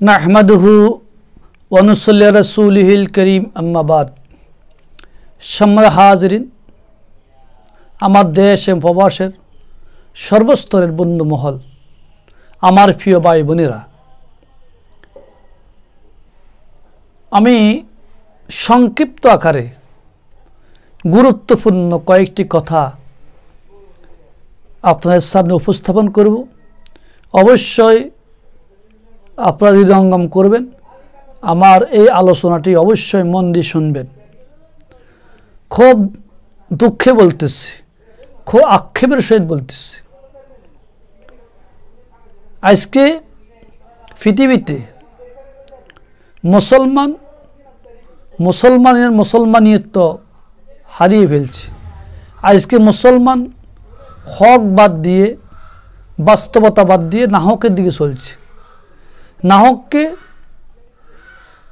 নাহমাদুহু ওয়া নুসাল্লি আলা রাসূলিহিল কারীম আম্মা বাদ। সম্মানিত হাজিরিন, আমার দেশ এবং প্রবাসের সর্বস্তরের বন্ধু মহল, আমার প্রিয় ভাই বোনেরা, আমি সংক্ষিপ্ত আকারে গুরুত্বপূর্ণ কয়েকটি কথা আপনাদের সামনে উপস্থাপন করব। অবশ্যই আপনারা হৃদয়ঙ্গম করবেন, আমার এই আলোচনাটি অবশ্যই মন দিয়ে শুনবেন। খুব দুঃখে বলতেছি, খুব আক্ষেপের সহিত বলতেছি, আজকে পৃথিবীতে মুসলমানিয়ত হারিয়ে ফেলছে। আজকে মুসলমান হক বাদ দিয়ে, বাস্তবতা বাদ দিয়ে নাহকের দিকে চলছে। নাহককে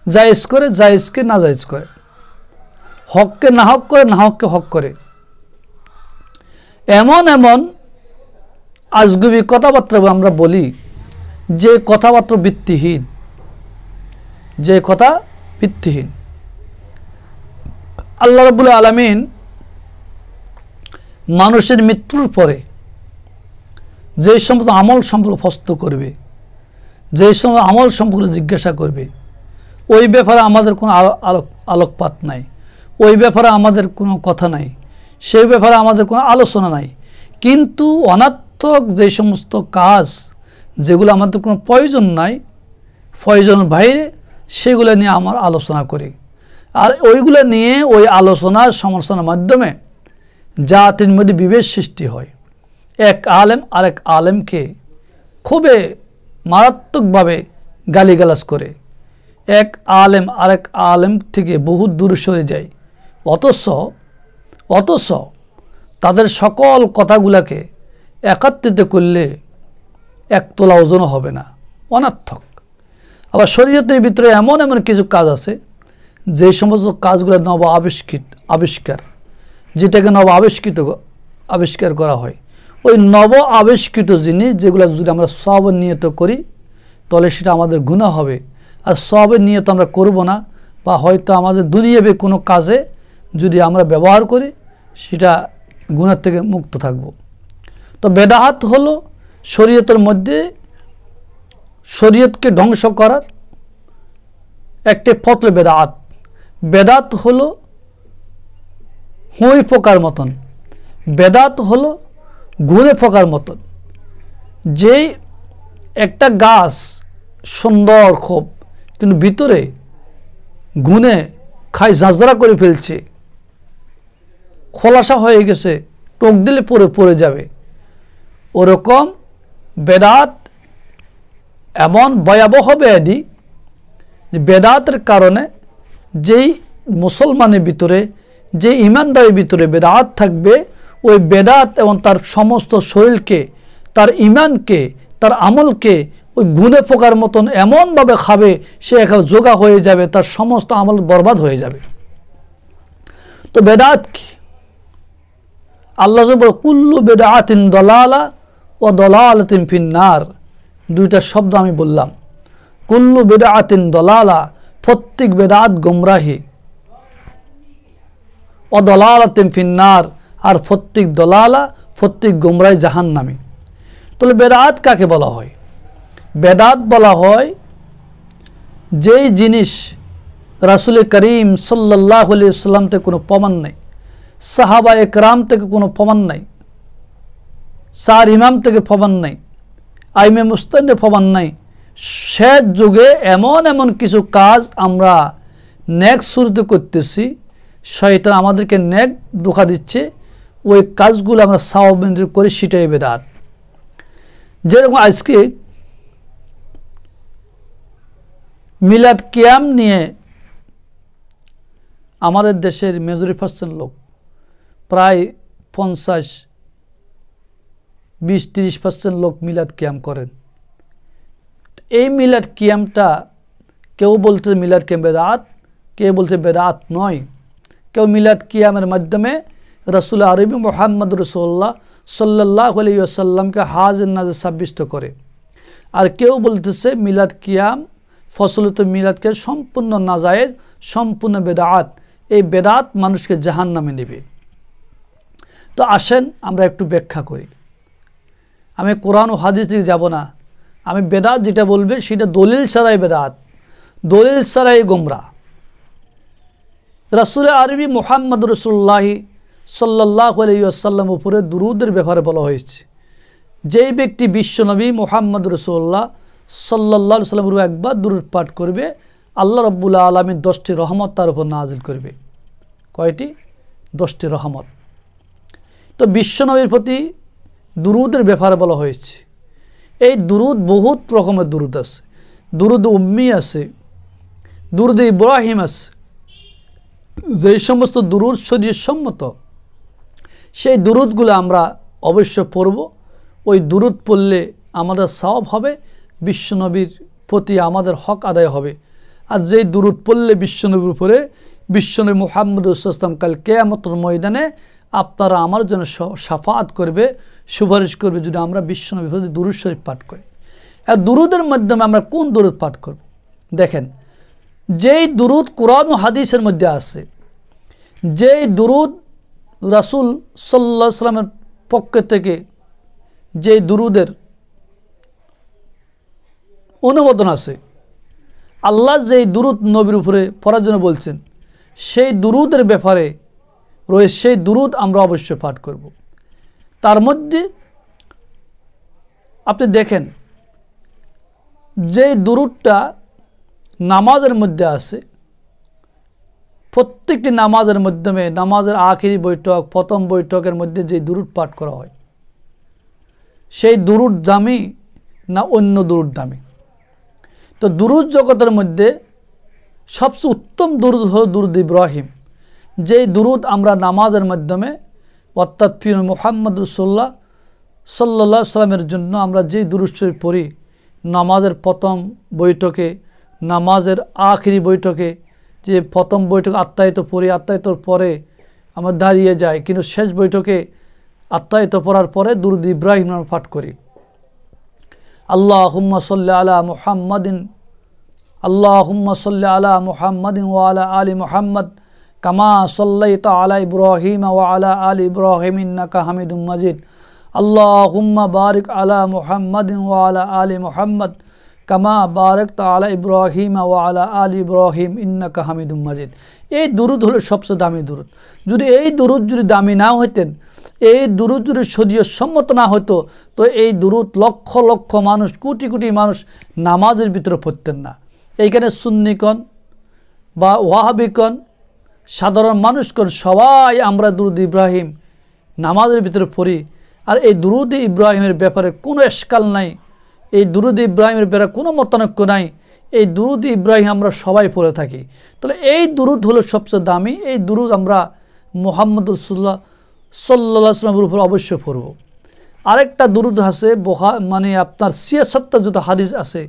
জায়েজ করে, জায়েজকে না জায়েজ করে, হককে নাহক করে, নাহককে হক করে। এমন এমন আজগুবি কথাবার্তা আমরা বলি যে কথাবার্তা ভিত্তিহীন, যে কথা ভিত্তিহীন। আল্লাহ রাব্বুল আলামিন মানুষের মৃত্যুর পরে যে সমস্ত আমল সম্পর্কে প্রশ্ন করবে, যে সমস্ত আমল সম্পর্কে জিজ্ঞাসা করবে, ওই ব্যাপারে আমাদের কোনো আলোকপাত নাই, ওই ব্যাপারে আমাদের কোনো কথা নাই, সেই ব্যাপারে আমাদের কোনো আলোচনা নাই। কিন্তু অনার্থক যে সমস্ত কাজ, যেগুলো আমাদের কোনো প্রয়োজন নাই, প্রয়োজনের বাইরে, সেগুলো নিয়ে আমার আলোচনা করি। আর ওইগুলো নিয়ে ওই আলোচনার সমালোচনার মাধ্যমে জাতির মধ্যে বিভেদ সৃষ্টি হয়। এক আলেম আরেক আলেমকে খুবই মারাত্মকভাবে গালিগালাজ করে, এক আলেম আরেক আলেম থেকে বহু দূরে সরে যায়। অথচ তাদের সকল কথাগুলোকে একত্রিত করলে এক তোলা ওজনও হবে না, অনর্থক। আবার শরীয়তের ভিতরে এমন এমন কিছু কাজ আছে, যে সমস্ত কাজগুলো নব আবিষ্কার, যেটাকে আবিষ্কার করা হয়, ওই নব আবিষ্কৃত জিনিস যেগুলো যদি আমরা সওয়াবের নিয়ত করি, তাহলে সেটা আমাদের গুনাহ হবে। আর সওয়াবের নিয়ত আমরা করব না, বা হয়তো আমাদের দুনিয়াবি কোনো কাজে যদি আমরা ব্যবহার করি, সেটা গুনাহ থেকে মুক্ত থাকব। তো বেদাত হলো শরীয়তের মধ্যে শরীয়তকে ধ্বংস করার একটি ফতল বেদাত। বেদাত হলো হুঁই পোকার মতন, বেদাত হলো ঘুরে পোকার মতন। যেই একটা গাছ সুন্দর খুব, কিন্তু ভিতরে ঘুনে খাই ঝাঁঝরা করে ফেলছে, খোলাসা হয়ে গেছে, টোক দিলে পড়ে যাবে। ওরকম বেদাত এমন ভয়াবহ ব্যাধি যে বেদাতের কারণে যেই মুসলমানের ভিতরে, যে ইমানদারের ভিতরে বেদাত থাকবে, ওই বেদাত এবং তার সমস্ত শরীরকে, তার ইমানকে, তার আমলকে ওই গুনে পোকার মতন এমনভাবে খাবে, সে একেবারে জোগা হয়ে যাবে, তার সমস্ত আমল বরবাদ হয়ে যাবে। তো বেদাত কি? আল্লাহ বলে কুল্লু বেদাতিন দলালা ও দলালাতিন ফিন্নার। দুইটা শব্দ আমি বললাম। কুল্লু বেদাতিন দলালা, প্রত্যেক বেদাত গুমরাহি, ও দলালাতিন ফিন্নার, আর প্রত্যেক দলালা, প্রত্যেক গুমরাহি জাহান্নামী। তাহলে বেদাত কাকে বলা হয়? বেদাত বলা হয় যেই জিনিস রাসূল করিম সাল্লাল্লাহু আলাইহি ওয়াসাল্লাম থেকে কোনো প্রমাণ নেই, সাহাবা একরাম থেকে কোনো প্রমাণ নাই, চার ইমাম থেকে প্রমাণ নাই, আইমে মুস্তাহিদের প্রমাণ নাই। শেষ যুগে এমন এমন কিছু কাজ আমরা নেক শুরুতে করতেছি, শয়তান আমাদেরকে নেক ধোঁকা দিচ্ছে, ওই কাজগুলো আমরা সওয়াব করি, সেটাই বেদাত। যেরকম আজকে মিলাদ কিয়াম নিয়ে আমাদের দেশের মেজরিটি লোক, প্রায় 20-30% লোক মিলাদ কিয়াম করেন। এই মিলাদ কিয়ামটা কেউ বলছে মিলাদ কিয়াম বেদাত, কেউ বলছে বেদাত নয়। কেউ মিলাদ কিয়ামের মাধ্যমে রাসূল আরবি মুহাম্মদ রাসূলুল্লাহ সাল্লাল্লাহু আলাইহি ওয়াসাল্লামকে হাজির নাজির সাব্যস্ত করে। আর কেউ বলতেছে মিলাদ কিয়াম ফসলত মিলাদকে সম্পূর্ণ নাজায়েজ, সম্পূর্ণ বেদাত। এই বেদাত মানুষকে জাহান্নামে নেবে। তো আসেন আমরা একটু ব্যাখ্যা করি। আমি কোরআন ও হাদিস দিকে যাব না, আমি বেদাত যেটা বলবে সেটা দলিল ছাড়াই বেদাত, দলিল ছাড়াই গোমরা। রাসূল আরবি মুহাম্মদ রাসূলুল্লাহ সাল্লাল্লাহু আলাইহি ওয়াসাল্লাম উপরে দুরূদের ব্যাপারে বলা হয়েছে। যেই ব্যক্তি বিশ্বনবী মুহাম্মদ রাসূলুল্লাহ সাল্লাল্লাহু আলাইহি ওয়াসাল্লামের উপর একবার দুরূদ পাঠ করবে, আল্লাহ রাব্বুল আলামিন 10টি রহমত তার উপর নাজিল করবে। কয়টি? 10টি রহমত। তো বিশ্বনবীর প্রতি দুরূদের ব্যাপারে বলা হয়েছে। এই দুরূদ বহুত রকমের দুরূদ আছে। দুরূদ উম্মি আছে, দুরূদ ইব্রাহিম আছে। যেই সমস্ত দুরূদ শরীয়তসম্মত, সেই দুরূদগুলো আমরা অবশ্য পড়ব। ওই দুরূদ পড়লে আমাদের সওয়াব হবে, বিশ্বনবীর প্রতি আমাদের হক আদায় হবে। আর যেই দুরূদ পড়লে বিশ্বনবীর উপরে বিশ্বনবী মুহাম্মদ সাল্লাল্লাহু আলাইহি ওয়াসাল্লাম কাল কিয়ামতের ময়দানে আপনারা আমার জন্য শাফাআত করবে, সুপারিশ করবে, যদি আমরা বিশ্বনবীর প্রতি দুরূদ শরীফ পাঠ করি। আর দুরূদের মাধ্যমে আমরা কোন দুরূদ পাঠ করব? দেখেন, যেই দুরূদ কোরআন ও হাদিসের মধ্যে আছে, যেই দুরূদ রাসূল সাল্লাল্লাহু আলাইহি ওয়াসাল্লামের পক্ষ থেকে যেই দুরূদের অনুমোদন আছে, আল্লাহ যেই দুরূদ নবীর উপরে পড়ার জন্য বলছেন, সেই দুরূদের ব্যাপারে রয়েছে, সেই দুরূদ আমরা অবশ্যই পাঠ করব। তার মধ্যে আপনি দেখেন, যেই দুরূদটা নামাজের মধ্যে আছে, প্রত্যেকটি নামাজের মাধ্যমে, নামাজের আখিরি বৈঠক, প্রথম বৈঠকের মধ্যে যে দুরূদ পাঠ করা হয়, সেই দুরূদ দামি না অন্য দুরূদ দামি? তো দুরূদ জগতের মধ্যে সবচেয়ে উত্তম দুরূদ হল দুরূদ ইব্রাহিম। যেই দুরূদ আমরা নামাজের মাধ্যমে, অর্থাৎ প্রিয় মুহাম্মদ রাসূলুল্লাহ সাল্লাল্লাহু আলাইহি ওয়াসাল্লামের জন্য আমরা যেই দুরূদ শরীফ পড়ি, নামাজের প্রথম বৈঠকে, নামাজের আখিরি বৈঠকে, যে প্রথম বৈঠক আত্মায়িত পড়ি, আত্মায়িতর পরে আমরা দাঁড়িয়ে যাই, কিন্তু শেষ বৈঠকে আত্মায়িত পড়ার পরে দুরূদ ইব্রাহিম আমরা পাঠ করি। আল্লাহুম্মা সাল্লি আলা মুহাম্মাদিন, আল্লাহুম্মা সাল্লি আলা মুহাম্মাদিন ওয়া আলা আলি মুহাম্মাদ কামা সাল্লাইতা আলা ইব্রাহিম ওয়া আলা আলি ইব্রাহিম ইন্নাকা হামিদুম মাজিদ। আল্লাহুম্মা বারিক আলা মুহাম্মাদিন ওয়া আলা আলি মুহাম্মাদ কামা বারাকতা আলা ইব্রাহিম ওয়া আলা আলি ইব্রাহিম ইন্নাকা হামিদুম মাজিদ। এই দুরূদ হলো সবচেয়ে দামি দুরূদ। যদি এই দুরূদ যদি দামি না হইতেন, এই দুরূদ যদি শরীয়তসম্মত না হতো, তো এই দুরূদ লক্ষ লক্ষ মানুষ, কোটি কোটি মানুষ নামাজের ভিতরে পড়তেন না। এইখানে সুন্নিকন বা ওয়াহাবিকন, সাধারণ মানুষকন, সবাই আমরা দুরূদ ইব্রাহিম নামাজের ভিতরে পড়ি। আর এই দুরূদ ইব্রাহিমের ব্যাপারে কোনো এশকাল নাই, এই দুরূদ ইব্রাহিমের ব্যাপারে কোনো মতানৈক্য নাই। এই দুরূদ ইব্রাহিম আমরা সবাই পড়ে থাকি। তাহলে এই দুরূদ হলো সবচেয়ে দামি। এই দুরূদ আমরা মুহাম্মদ রাসূলুল্লাহ সাল্লাল্লাহু আলাইহি ওয়াসাল্লামের উপর অবশ্যই পড়ব। আরেকটা দুরূদ আছে, মানে আপনার ৭৬টা যত হাদিস আছে,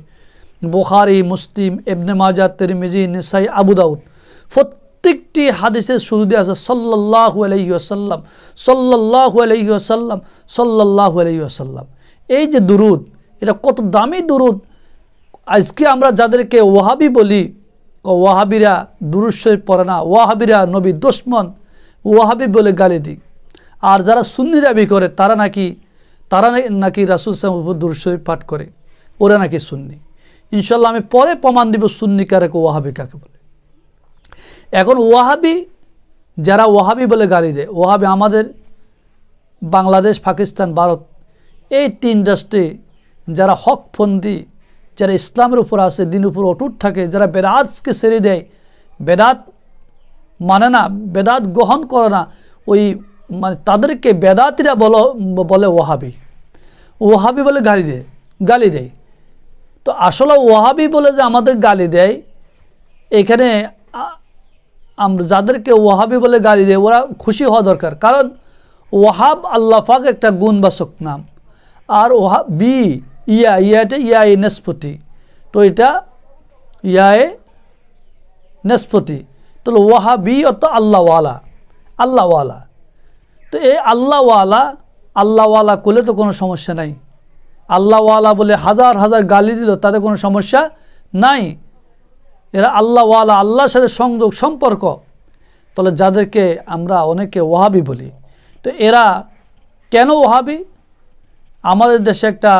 বুখারী, মুসলিম, ইবনে মাজাহ, তিরমিজি, নিসাই, আবু দাউদ, প্রত্যেকটি হাদিসের শুরুতে আছে সাল্লাল্লাহু আলাইহি ওয়াসাল্লাম, সাল্লাল্লাহু আলাইহি ওয়াসাল্লাম, সাল্লাল্লাহু আলাইহি ওয়াসাল্লাম। এই যে দুরূদ, এটা কত দামি দুরূদ। আজকে আমরা যাদেরকে ওয়াহাবি বলি, ওয়াহাবিরা দুরূদ শরীফ পড়ে না, ওয়াহাবিরা নবী দুশমন, ওয়াহাবি বলে গালি দিই। আর যারা সুন্নি দাবি করে, তারা নাকি রাসূল সাল্লাল্লাহু আলাইহি ওয়াসাল্লামের দুরূদ শরীফ পাঠ করে, ওরা নাকি সুন্নি। ইনশাআল্লাহ আমি পরে প্রমাণ দিব সুন্নি কাকে, ওয়াহাবি কাকে বলে। এখন ওয়াহাবি, যারা ওয়াহাবি বলে গালি দেয়, ওয়াহাবি আমাদের বাংলাদেশ, পাকিস্তান, ভারত, এই তিন রাষ্ট্রে যারা হকপন্থী, যারা ইসলামের উপর আছে, দিনের উপর অটুট থাকে, যারা বেদাতকে ছেড়ে দেয়, বেদাত মানে না, বেদাত গ্রহণ করে না, ওই মানে তাদেরকে বেদাতিরা বলে ওয়াহাবি। ওয়াহাবি বলে গালি দেয়। তো আসলে ওয়াহাবি বলে যে আমাদের গালি দেয়, এখানে আমরা যাদেরকে ওয়াহাবি বলে গালি দেয়, ওরা খুশি হওয়া দরকার। কারণ ওয়াহাব আল্লাহ পাক একটা গুণবাচক নাম। আর ওয়াহাবি ইয়াটা ইয়ায়ে নিসবতি, তো এটা ইয়ায়ে নিসবতি, তাহলে ওয়াহাবি অর্থ আল্লাহওয়ালা, আল্লাহওয়ালা। তো এই আল্লাহওয়ালা করলে তো কোনো সমস্যা নাই। আল্লাহওয়ালা বলে হাজার হাজার গালি দিল, তাতে কোনো সমস্যা নাই। এরা আল্লাহওয়ালা, আল্লাহর সাথে সংযোগ সম্পর্ক। তাহলে যাদেরকে আমরা অনেকে ওয়াহাবি বলি, তো এরা কেন ওয়াহাবি? আমাদের দেশে একটা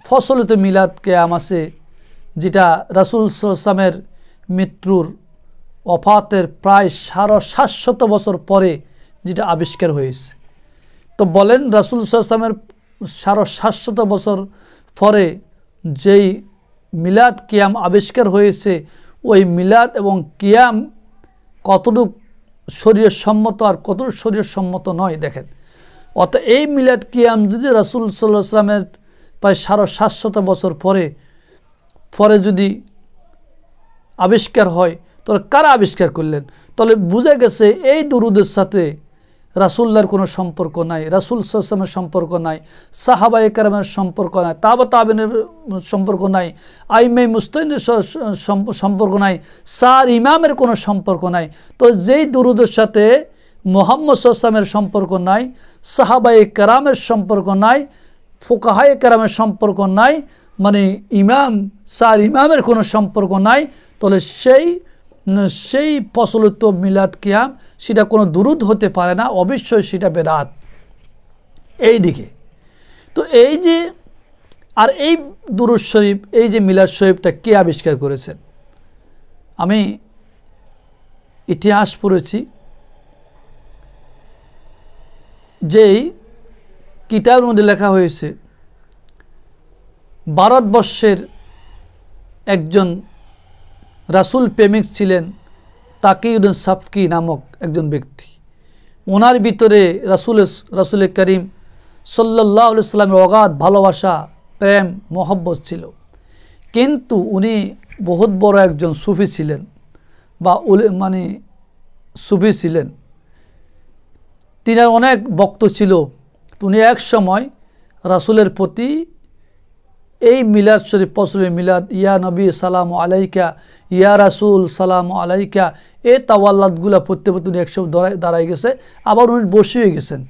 ফসলিত মিলাদ কিয়াম আছে, যেটা রাসূল সাল্লাল্লাহু আলাইহি ওয়াসাল্লামের মৃত্যুর ওফাতের প্রায় 750 বছর পরে যেটা আবিষ্কার হয়েছে। তো বলেন, রাসূল সাল্লাল্লাহু আলাইহি ওয়াসাল্লামের 750 বছর পরে যেই মিলাদ কিয়াম আবিষ্কার হয়েছে, ওই মিলাদ এবং কিয়াম কতটুকু শরীয়ত সম্মত আর কতটুকু শরীয়ত সম্মত নয় দেখেন। অর্থাৎ এই মিলাদ কিয়াম যদি রাসূল সাল্লাল্লাহু আলাইহি ওয়াসাল্লামের প্রায় 750 বছর পরে যদি আবিষ্কার হয়, তাহলে কারা আবিষ্কার করলেন? তাহলে বোঝা গেছে এই দুরুদের সাথে রাসূলুল্লাহর কোনো সম্পর্ক নাই, রাসূল সাল্লাল্লাহু আলাইহি ওয়াসাল্লামের সম্পর্ক নাই, সাহাবায়ে কেরামের সম্পর্ক নাই, তাবেঈনের সম্পর্ক নাই, আইম্মায়ে মুজতাহিদের সম্পর্ক নাই, চার ইমামের কোনো সম্পর্ক নাই। তো যেই দুরুদের সাথে মুহাম্মদ সাল্লাল্লাহু আলাইহি ওয়াসাল্লামের সম্পর্ক নাই, সাহাবায়ে কেরামের সম্পর্ক নাই, ফুকাহায়ে কেরামের সম্পর্ক নাই, মানে চার ইমামের কোনো সম্পর্ক নাই, তাহলে সেই প্রচলিত মিলাদ কিয়াম সেটা কোনো দুরুদ হতে পারে না, অবশ্যই সেটা বেদাত। এই দিকে তো এই যে আর এই দুরুদ শরীফ, এই যে মিলাদ শরীফটা কে আবিষ্কার করেছেন? আমি ইতিহাস পড়েছি, যেই কিতাবের মধ্যে লেখা হয়েছে, ভারতবর্ষের একজন রাসূল প্রেমিক ছিলেন তাকিউদ্দিন সাফকি নামক একজন ব্যক্তি। ওনার ভিতরে রাসূল করিম সাল্লাল্লাহু আলাইহি সাল্লামের অগাধ ভালোবাসা, প্রেম, মহব্বত ছিল। কিন্তু উনি বহুত বড় একজন সুফি ছিলেন, বা সুফি ছিলেন। তিনার অনেক ভক্ত ছিল। উনি এক সময় রাসূলের প্রতি এই মিলাদ শরীফ প্রচলিত মিলাদ, ইয়া নবী সালামু আলাইকা, ইয়া রাসূল সালামু আলাইকা, এই তাওয়াল্লাদগুলা পড়তে পড়তে উনি একসময় দাঁড়াই গেছে। আবার উনি বসে গেছেন,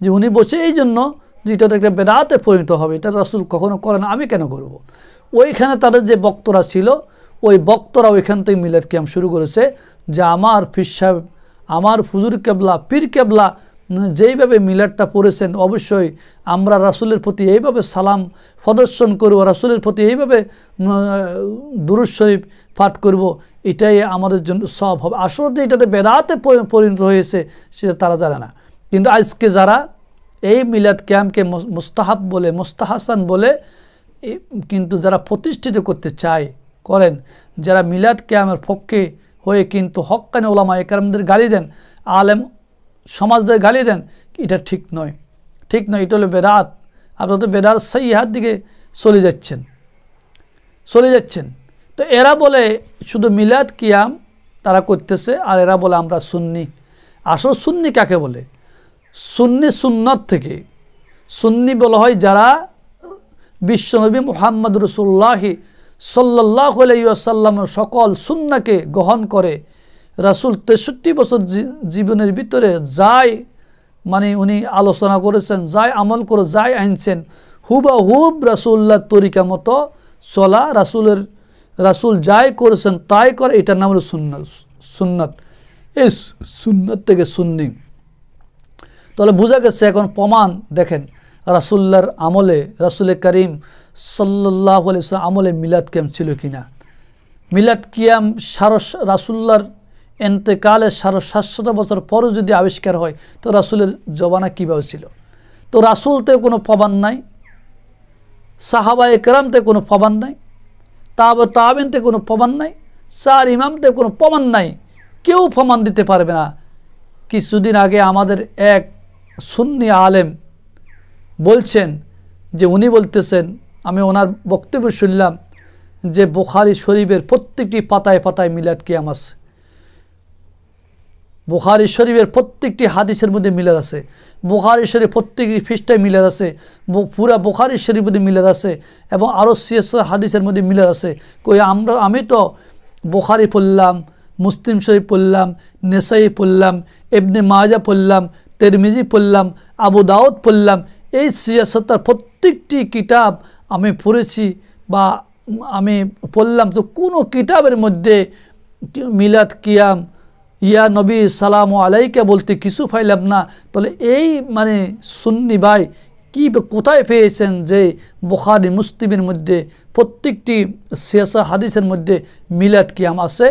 যে উনি বসে এই জন্য যেটা একটা বেদাতে পরিণত হবে, এটা রাসূল কখনো করে না, আমি কেন করব? ওইখানে তাদের যে বক্তরা ছিল, ওই বক্তরা ওইখান থেকে মিলাদ কিয়াম শুরু করেছে, যে আমার পীর সাহেব, আমার হুজুর কেবলা, পীর কেবলা যেইভাবে মিলাদটা পড়েছেন, অবশ্যই আমরা রাসূলের প্রতি এইভাবে সালাম প্রদর্শন করব, রাসূলের প্রতি এইভাবে দুরূদ শরীফ পাঠ করব, এটাই আমাদের জন্য সওয়াব হবে। আসলে এটাতে বেদাতে পরিণত হয়েছে সেটা তারা জানে না। কিন্তু আজকে যারা এই মিলাদ কিয়ামকে মুস্তাহাব বলে, মুস্তাহাসান বলে, কিন্তু যারা প্রতিষ্ঠিত করতে করেন, যারা মিলাদ কিয়ামের পক্ষে হয়ে কিন্তু হক্কানি উলামায়ে কেরামদের গালি দেন, আলেম সমাজদের গালি দেন, এটা ঠিক নয়, ঠিক নয়, এটা হলো বেদাত। আপনারা তো বেদাত সাইয়্যার দিকে চলে যাচ্ছেন। তো এরা বলে শুধু মিলাদ কিয়াম তারা করতেছে, আর এরা বলে আমরা সুন্নি। আসল সুন্নি কাকে বলে? সুন্নি সুন্নত থেকে, সুন্নি বলা হয় যারা বিশ্বনবী মুহাম্মদ রাসূলুল্লাহ সাল্লাল্লাহু আলাইহি ওয়াসাল্লামের সকল সুন্নাহকে গ্রহণ করে, রাসূল 63 বছর জীবনের ভিতরে যাই উনি আলোচনা করেছেন, যাই আমল করে, যাই আনছেন, হুবহুব রাসূলুল্লাহর তরিকা মতো চলা, রাসূল যাই করেছেন তাই করে, এটার নাম হলো সুন্নাত। এই সুন্নাত থেকে সুন্নি। তাহলে বোঝা গেছে এখন প্রমাণ দেখেন, রাসূলুল্লাহর আমলে, রাসূল করিম সাল্লাল্লাহু আলাইহি ওয়াসাল্লাম আমলে মিলাদ কিয়াম ছিল কিনা? মিলাদ কিয়াম রাসূলুল্লাহর এন্তেকালে 750 বছর পরও যদি আবিষ্কার হয়, তো রাসূলের জবানা কীভাবে ছিল? তো রাসূলতে কোনো প্রমাণ নাই, সাহাবায়ে কেরামতে কোনো প্রমাণ নাই, তাবেঈনতে কোনো প্রমাণ নাই, চার ইমামতে কোনো প্রমাণ নাই, কেউ প্রমাণ দিতে পারবে না। কিছুদিন আগে আমাদের এক সুন্নি আলেম বলছেন, যে উনি বলতেছেন, আমি ওনার বক্তব্য শুনলাম, যে বুখারী শরীফের প্রত্যেকটি পাতায় পাতায় মিলাদ কিয়াম আছে, বুখারী শরীফের প্রত্যেকটি হাদিসের মধ্যে মিলাদ আছে, বুখারী শরীফ প্রত্যেকটি পৃষ্ঠায় মিলাদ আছে, পুরা বুখারী শরীফের মধ্যে মিলাদ আছে, এবং আরও হাদিসের মধ্যে মিলাদ আছে। আমি তো বুখারী পড়লাম, মুসলিম শরীফ পড়লাম, নেসাই পড়লাম, ইবনে মাজা পড়লাম, তিরমিজি পড়লাম, আবু দাউদ পড়লাম, এই সিয়াসতার প্রত্যেকটি কিতাব আমি পড়েছি বা আমি পড়লাম। তো কোনো কিতাবের মধ্যে মিলাদ কিয়াম ইয়া নবী সালাম আলাইকা বলতে কিছু পাইলাম না, তাহলে এই মানে সুন্নি ভাই কি কোথায় পেয়েছেন যে বুখারী মুসলিমের মধ্যে প্রত্যেকটি সিয়াসা হাদিসের মধ্যে মিলাদ কিয়াম আছে,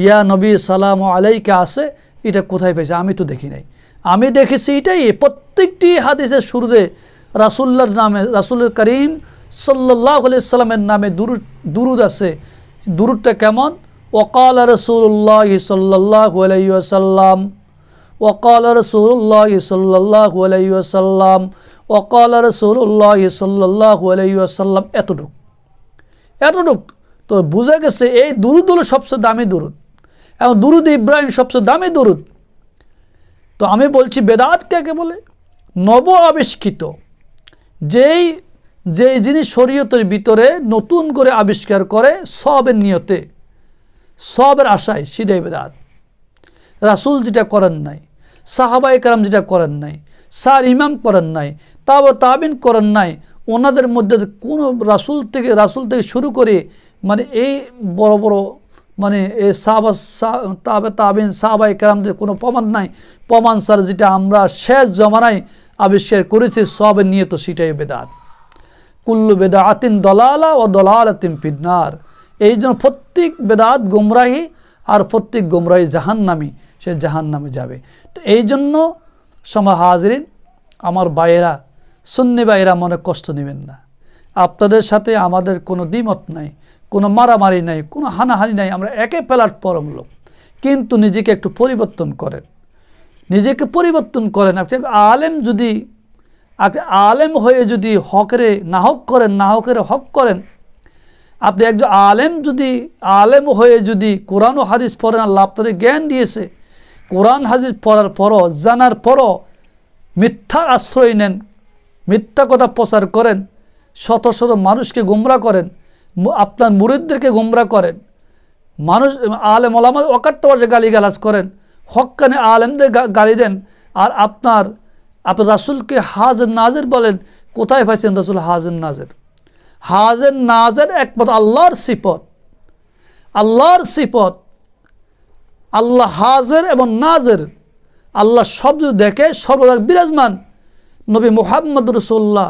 ইয়া নবী সালাম আলাইকা আছে? এটা কোথায় পেয়েছে? আমি তো দেখি নাই। আমি দেখেছি এটাই প্রত্যেকটি হাদিসের শুরুতে রাসূলুল্লাহর নামে, রাসূল করিম সাল্লাল্লাহু আলাইহি সাল্লামের নামে দুরুদ আছে। দুরুদটা কেমন? ওয়াকাল রাসূলুল্লাহ সাল্লাল্লাহু আলাইহি ওয়াসাল্লাম, ওয়াকাল রাসূলুল্লাহ সাল্লাল্লাহু আলাইহি ওয়াসাল্লাম, ওয়াকাল রাসূলুল্লাহ সাল্লাল্লাহু আলাইহি ওয়াসাল্লাম। এতটুক তো বোঝা গেছে এই দুরুদ হলো সবচেয়ে দামি দুরুদ, এবং দুরুদ ইব্রাহিম সবচেয়ে দামি দুরুদ। তো আমি বলছি বেদাত কাকে বলে? নব আবিষ্কৃত যেই জিনিস শরীয়তের ভিতরে নতুন করে আবিষ্কার করে সবের নিয়তে, সবের আশায়, সেটাই বেদাত। রাসূল যেটা করেন নাই, সাহাবায়ে কেরাম যেটা করেন নাই, সার ইমাম করেন নাই, তাবিন করেন নাই, ওনাদের মধ্যে কোনো রাসূল থেকে শুরু করে মানে এই বড় বড় মানে এই তাবিন সাহাবায়ে কেরামদের কোনো প্রমাণ নাই। প্রমাণ স্যার যেটা আমরা শেষ জমানায় আবিষ্কার করেছি সবের নিয়ত, সেটাই বেদাত। কুল্লু বেদাতিন দলালা ও দলালাতিন ফিন্নার। এই জন্য প্রত্যেক বেদাত গুমরাহি, আর প্রত্যেক গুমরাহি জাহান্নামী, সে জাহান্নামে যাবে। তো এই জন্য সময় হাজরিন, আমার ভাইয়েরা, সুন্নি ভাইয়েরা মনে কষ্ট নেবেন না। আপনাদের সাথে আমাদের কোনো দ্বিমত নাই, কোনো মারামারি নাই, কোনো হানাহানি নাই, আমরা একে প্ল্যাটফর্ম লোক। কিন্তু নিজেকে একটু পরিবর্তন করেন, নিজেকে পরিবর্তন করেন। আপনি আলেম হয়ে যদি হকরে নাহক করেন, নাহকের হক করেন, আপনি একজন আলেম হয়ে যদি কোরআন ও হাদিস পড়েন, আল্লাহ আপনাদের জ্ঞান দিয়েছে, কোরআন হাদিস পড়ার পরও, জানার পরও মিথ্যার আশ্রয় নেন, মিথ্যা কথা প্রচার করেন, শত শত মানুষকে গুমরাহ করেন, আপনার মুরিদদেরকে গুমরাহ করেন, মানুষ আলেম ওলামা অকাট্যভাবে গালিগালাজ করেন, হক্কানে আলেমদের গালি দেন, আর আপনার রাসূলকে হাজির নাজির বলেন। কোথায় পাইছেন রাসূল হাজির নাজির? হাজির নাজির একমাত্র আল্লাহর সিফত, আল্লাহর সিফত। আল্লাহ হাজির এবং নাজির, আল্লাহ সব দেখে, সর্বদা বিরাজমান। নবী মুহাম্মদ রাসূলুল্লাহ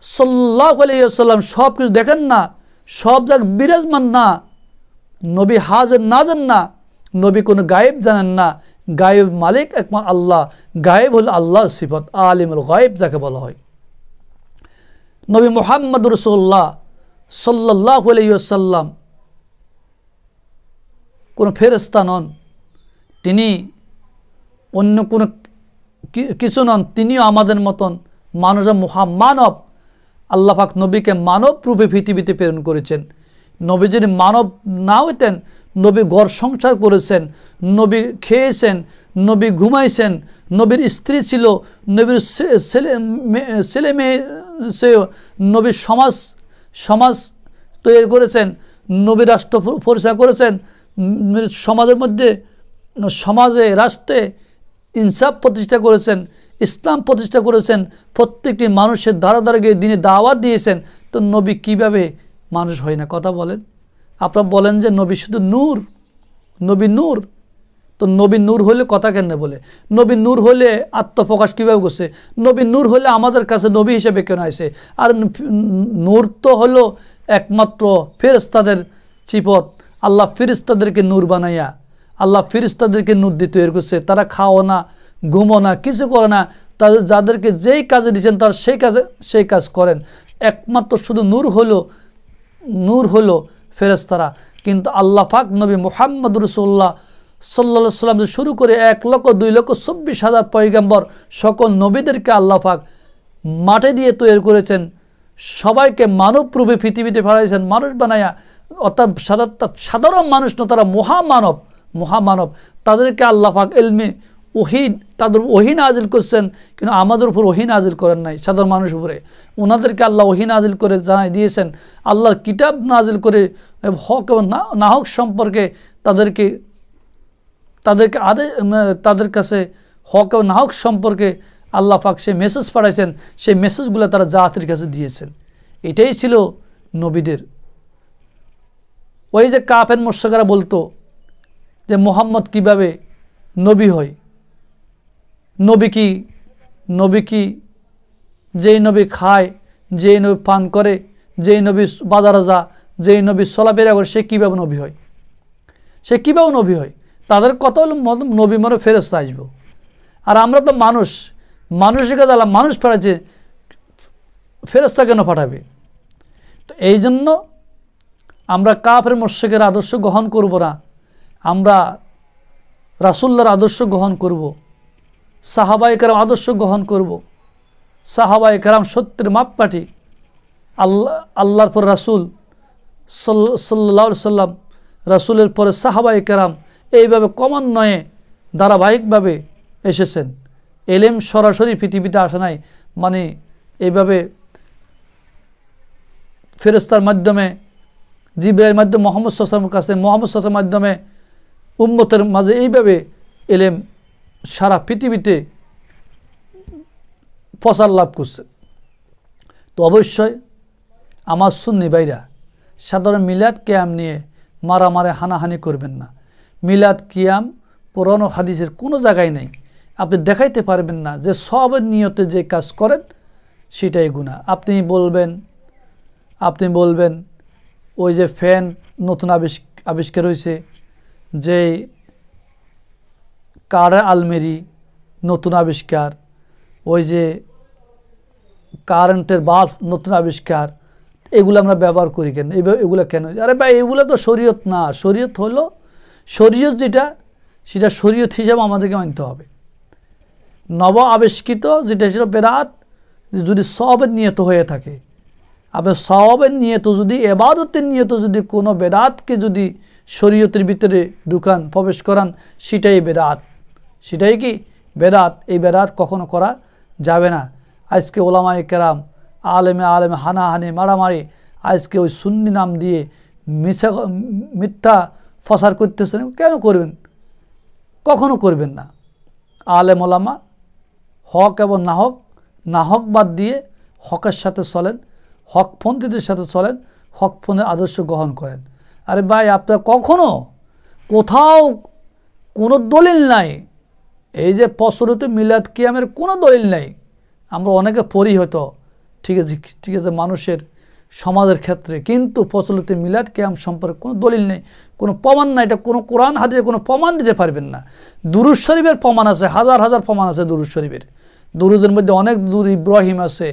সাল্লাল্লাহু আলাইহি ওয়াসাল্লাম সব কিছু দেখেন না, সব জায়গায় বিরাজমান না। নবী হাজির নাজির না, নবী কোনো গায়েব জানেন না। গায়েব মালিক একমাত্র আল্লাহ। গায়েব হল আল্লাহর সিফত, আলিমুল গায়েব যাকে বলা হয়। নবী মুহাম্মদ রাসূলুল্লাহ সাল্লাল্লাহু আলাইহি ওয়াসাল্লাম কোনো ফেরেশতা নন, তিনি অন্য কোনো কিছু নন, তিনিও আমাদের মতন মানুষ, মানব। আল্লাহ পাক নবীকে মানব রূপে পৃথিবীতে প্রেরণ করেছেন। নবী যদি মানব না হইতেন, নবী ঘর সংসার করেছেন, নবী খেয়েছেন, নবী ঘুমাইছেন, নবীর স্ত্রী ছিল, নবীর ছেলে মেয়ে, সে নবীর সমাজ তৈরি করেছেন, নবী রাষ্ট্র পরিচালনা করেছেন, সমাজের মধ্যে, সমাজে, রাষ্ট্রে ইনসাফ প্রতিষ্ঠা করেছেন, ইসলাম প্রতিষ্ঠা করেছেন, প্রত্যেকটি মানুষের ধারা ধারে গিয়ে দিনে দাওয়াত দিয়েছেন। তো নবী কিভাবে মানুষ হয় না? কথা বলেন। আপনারা বলেন যে নবী শুধু নূর, নবী নূর। তো নবী নূর হলে কথা কেন বলে? নবী নূর হলে আত্মপ্রকাশ কীভাবে করছে? নবী নূর হলে আমাদের কাছে নবী হিসেবে কেন আসে? আর নূর তো হলো একমাত্র ফেরেশতাদের সিফত। আল্লাহ ফেরেশতাদেরকে নূর বানাইয়া, আল্লাহ ফেরেশতাদেরকে নূর দিয়ে তৈরি করছে। তারা খাও না, ঘুমো না, কিছু করে না, তাদের যাদেরকে যেই কাজে দিয়েছেন তারা সেই কাজ করেন। একমাত্র শুধু নূর হলো ফেরেশতারা। কিন্তু আল্লাহ পাক নবী মুহাম্মদ রাসূলুল্লাহ সাল্লাল্লাহু আলাইহি ওয়াসাল্লাম শুরু করে 1,02,24,000 পয়গম্বর, সকল নবীদেরকে আল্লাহ পাক মাটি দিয়ে তৈরি করেছেন। সবাইকে মানব রূপে পৃথিবীতে পাঠাইছেন, মানুষ বানায়া। অর্থাৎ সাধারণ মানুষ না, তারা মহামানব। তাদেরকে আল্লাহ পাক ইলমে ওহী, তাদের ওহী নাজিল করছেন। কিন্তু আমাদের উপর ওহী নাজিল করেন নাই, সাধারণ মানুষের উপরে। ওনাদেরকে আল্লাহ ওহী নাজিল করে জানাই দিয়েছেন, আল্লাহর কিতাব নাজিল করে হক এবং নাহক সম্পর্কে তাদের কাছে হক এবং নাহক সম্পর্কে আল্লাহ পাক সেই মেসেজ পাঠাইছেন। সেই মেসেজগুলো তারা জাতির কাছে দিয়েছেন। এটাই ছিল নবীদের। ওই যে কাফের মুশরিকরা বলতো যে মুহাম্মদ কিভাবে নবী হয়। নবী কি যেই নবী খায়, যেই নবী পান করে, যেই নবী বাজারে যা, যেই নবী চলাফেরা করে, সে কীভাবে নবী হয়, সে কীভাবে নবী হয়। তাদের কথা হলো নবী মানে ফেরেশতা আসবো। আর আমরা তো মানুষের কাছে আল্লাহ মানুষ পাঠাচ্ছে, ফেরেশতা কেন পাঠাবে? তো এই জন্য আমরা কাফের মুশরিকের আদর্শ গ্রহণ করব না, আমরা রাসূলুল্লাহর আদর্শ গ্রহণ করব, সাহাবায়ে কেরাম আদর্শ গ্রহণ করব। সাহাবায়ে কেরাম সত্যের মাপকাঠি। আল্লাহর পর রাসূল সাল্লাল্লাহু আলাইহি সাল্লাম, রাসূলের পরে সাহাবায়ে কেরাম, এইভাবে ক্রমান্বয়ে ধারাবাহিকভাবে এসেছেন। এলেম সরাসরি পৃথিবীতে আসে নাই, মানে এইভাবে ফেরেশতার মাধ্যমে, জিবরাইলের মাধ্যমে মুহাম্মদ সাল্লাল্লাহু আলাইহি ওয়াসাল্লামের কাছে, মুহাম্মদ সাল্লাল্লাহু আলাইহি ওয়াসাল্লামের মাধ্যমে উম্মতের মাঝে এইভাবে এলেম সারা পৃথিবীতে প্রচার লাভ করছে। তো অবশ্যই আমার সুন্নি ভাইরা সাধারণ মিলাদ কিয়াম নিয়ে মারামারি হানাহানি করবেন না। মিলাদ কিয়াম কোরআন ও হাদিসের কোনো জায়গায় নেই। আপনি দেখাইতে পারবেন না যে সবের নিয়তে যে কাজ করেন সেটাই গুনাহ। আপনি বলবেন ওই যে ফ্যান নতুন আবিষ্কার হয়েছে, যে কারের আলমারি নতুন আবিষ্কার, ওই যে কারেন্টের বাল্ব নতুন আবিষ্কার, এগুলো আমরা ব্যবহার করি কেন? এগুলো কেন? আরে ভাই, এগুলো তো শরীয়ত না। শরীয়ত হলো, শরীয়ত যেটা, সেটা শরীয়ত হিসাবে আমাদেরকে মানতে হবে। নব আবিষ্কৃত যেটা ছিল বেদাত, যদি সওয়াবের নিয়ত হয়ে থাকে, আপনার সওয়াবের নিয়ত যদি, ইবাদতের নিয়ত যদি কোনো বেদাতকে যদি শরীয়তের ভিতরে ঢুকান, প্রবেশ করান, সেটাই বেদাত। সেটাই কি বেদাত। এই বেদাত কখনো করা যাবে না। আজকে ওলামায়ে কেরাম আলেমে হানাহানি মারামারি, আজকে ওই সুন্নি নাম দিয়ে মিথ্যা প্রচার করতেছেন। কেন করবেন? কখনো করবেন না। আলেম ওলামা হক এবং নাহক বাদ দিয়ে হকের সাথে চলেন, হকপন্থীদের সাথে চলেন, হকপন্থীর আদর্শ গ্রহণ করেন। আরে ভাই, আপনার কখনো কোথাও কোনো দলিল নাই। এই যে প্রচলিত মিলাদ কিয়ামের কোনো দলিল নাই। আমরা অনেকে পড়ি হয়তো, ঠিক আছে মানুষের সমাজের ক্ষেত্রে, কিন্তু প্রচলিত মিলাদ কিয়াম সম্পর্কে কোনো দলিল নেই, কোনো প্রমাণ নাই। এটা কোনো কোরআন হাদিসে কোনো প্রমাণ দিতে পারবেন না। দুরূদ শরীফের প্রমাণ আছে, হাজার হাজার প্রমাণ আছে দুরূদ শরীফের। দুরুদের মধ্যে অনেক দুরূদ ইব্রাহিম আছে,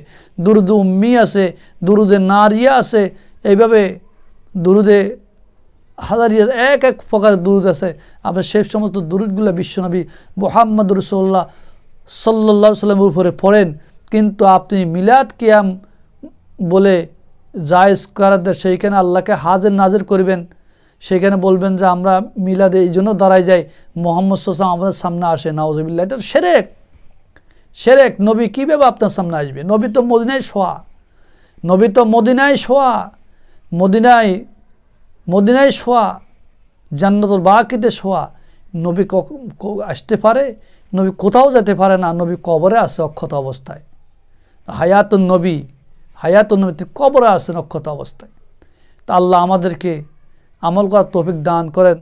দুরুদ উম্মি আছে, দুরুদে নারিয়া আছে, এইভাবে দুরুদে হাজারিয়া, এক প্রকারের দুরুদ আছে। আপনার সেই সমস্ত দুরুদগুলো বিশ্বনবী মুহাম্মদ রাসূলুল্লাহ সাল্লাল্লাহু আলাইহি সাল্লামের উপরে পড়েন, কিন্তু আপনি মিলাদ কিয়াম বলে জায়েজ করার সেইখানে আল্লাহকে হাজির নাজির করবেন, সেইখানে বলবেন যে আমরা মিলাদে এই জন্য দাঁড়াই যাই মুহাম্মদ সাল্লাল্লাহু আলাইহি ওয়াসাল্লাম আমাদের সামনে আসে, নাউজুবিল্লাহ। এটা শিরক। নবী কীভাবে আপনার সামনে আসবে? নবী তো মদিনায় শোয়া, মদিনায় শোয়া, জান্নাতুল বাকিতে শোয়া। নবী আসতে পারে? নবী কোথাও যেতে পারে না। নবী কবরে আছে অক্ষত অবস্থায়। হায়াতুন নবী কবরে আছেন অক্ষত অবস্থায়। তা আল্লাহ আমাদেরকে আমল করার তৌফিক দান করেন।